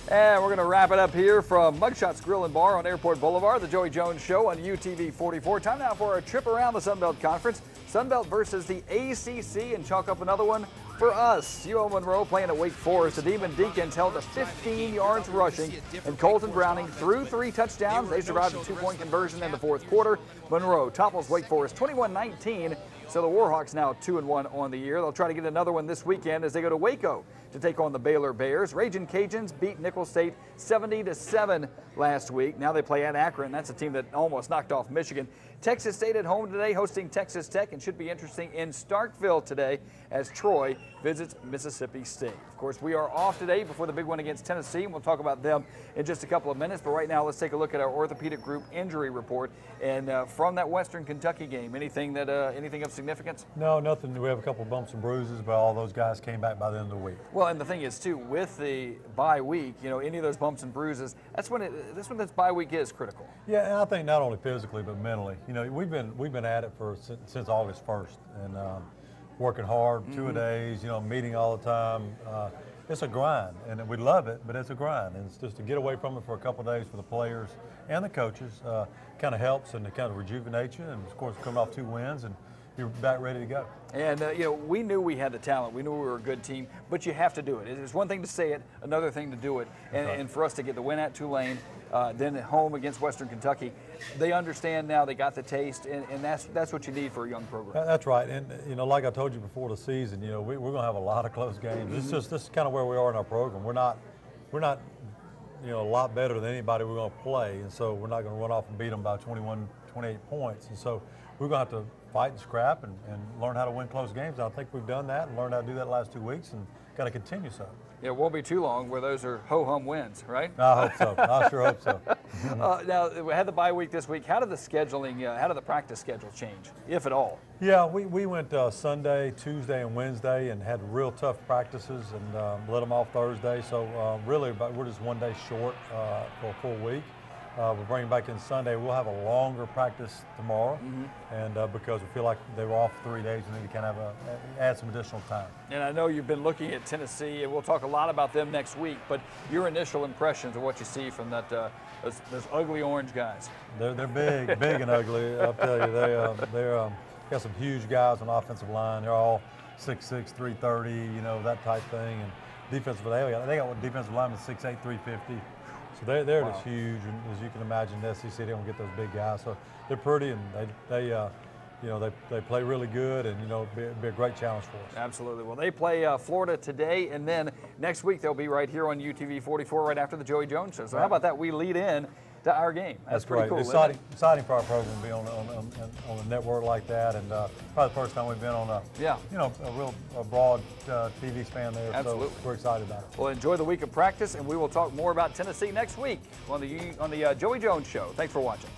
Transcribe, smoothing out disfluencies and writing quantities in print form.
And we're going to wrap it up here from Mugshots Grill and Bar on Airport Boulevard, the Joey Jones Show on UTV 44. Time now for a trip around the Sun Belt Conference. Sun Belt versus the ACC, and chalk up another one for us. UL Monroe playing at Wake Forest. The Demon Deacons held to 15 yards rushing, and Colton Browning threw 3 touchdowns. They survived a 2-point conversion in the fourth quarter. Monroe topples Wake Forest 21-19. So the Warhawks now 2-1 on the year. They'll try to get another one this weekend as they go to Waco to take on the Baylor Bears. Ragin' Cajuns beat Nicholls State 70-7 last week. Now they play at Akron. That's a team that almost knocked off Michigan. Texas State at home today hosting Texas Tech, and should be interesting in Starkville today as Troy visits Mississippi State. Of course, we are off today before the big one against Tennessee, and we'll talk about them in just a couple of minutes. But right now, let's take a look at our orthopedic group injury report. And from that Western Kentucky game, anything of significance? No, nothing. We have a couple of bumps and bruises, but all those guys came back by the end of the week. Well, and the thing is, too, with the bye week, any of those bumps and bruises, that's when this bye week is critical. Yeah, and I think not only physically but mentally. We've been at it since August 1st, and working hard, 2-a-days, meeting all the time. It's a grind, and we love it, but it's a grind. And it's just to get away from it for a couple of days for the players and the coaches kind of helps, and it kind of rejuvenates you. And of course, coming off 2 wins, and you're back ready to go. And, we knew we had the talent. We knew we were a good team, but you have to do it. It's one thing to say it, another thing to do it. And for us to get the win at Tulane, then at home against Western Kentucky, they understand now, they got the taste, and that's what you need for a young program. That's right. And, like I told you before the season, we're going to have a lot of close games. This is kind of where we are in our program. We're not a lot better than anybody we're going to play, and so we're not going to run off and beat them by 21, 28 points. And so we're going to have to fight and scrap and learn how to win close games. I think we've done that and learned how to do that the last 2 weeks, and got to continue so. It won't be too long where those are ho-hum wins, right? I hope so. I sure hope so. Now, we had the bye week this week. How did the scheduling, how did the practice schedule change, if at all? Yeah, we went Sunday, Tuesday, and Wednesday, and had real tough practices, and let them off Thursday. So really, we're just 1 day short for a full week. We're bringing back in Sunday. We'll have a longer practice tomorrow, and because we feel like they were off 3 days, we need to kind of add some additional time. And I know you've been looking at Tennessee, and we'll talk a lot about them next week, but your initial impressions of what you see from those ugly orange guys. They're big, big and ugly. I'll tell you, they're got some huge guys on the offensive line. They're all 6'6", 330, that type thing. And defensive, they got defensive linemen 6'8", 350. So they're just huge, and as you can imagine, the SEC, they don't get those big guys. So they're pretty, and they play really good, and be a great challenge for us. Absolutely. Well, they play Florida today, and then next week they'll be right here on UTV 44 right after the Joey Jones Show. So how about that? We lead in to our game. That's pretty cool. Exciting for our program to be on a network like that, and probably the first time we've been on a broad TV span there. Absolutely. So we're excited about it. Well, enjoy the week of practice, and we will talk more about Tennessee next week on the Joey Jones Show. Thanks for watching.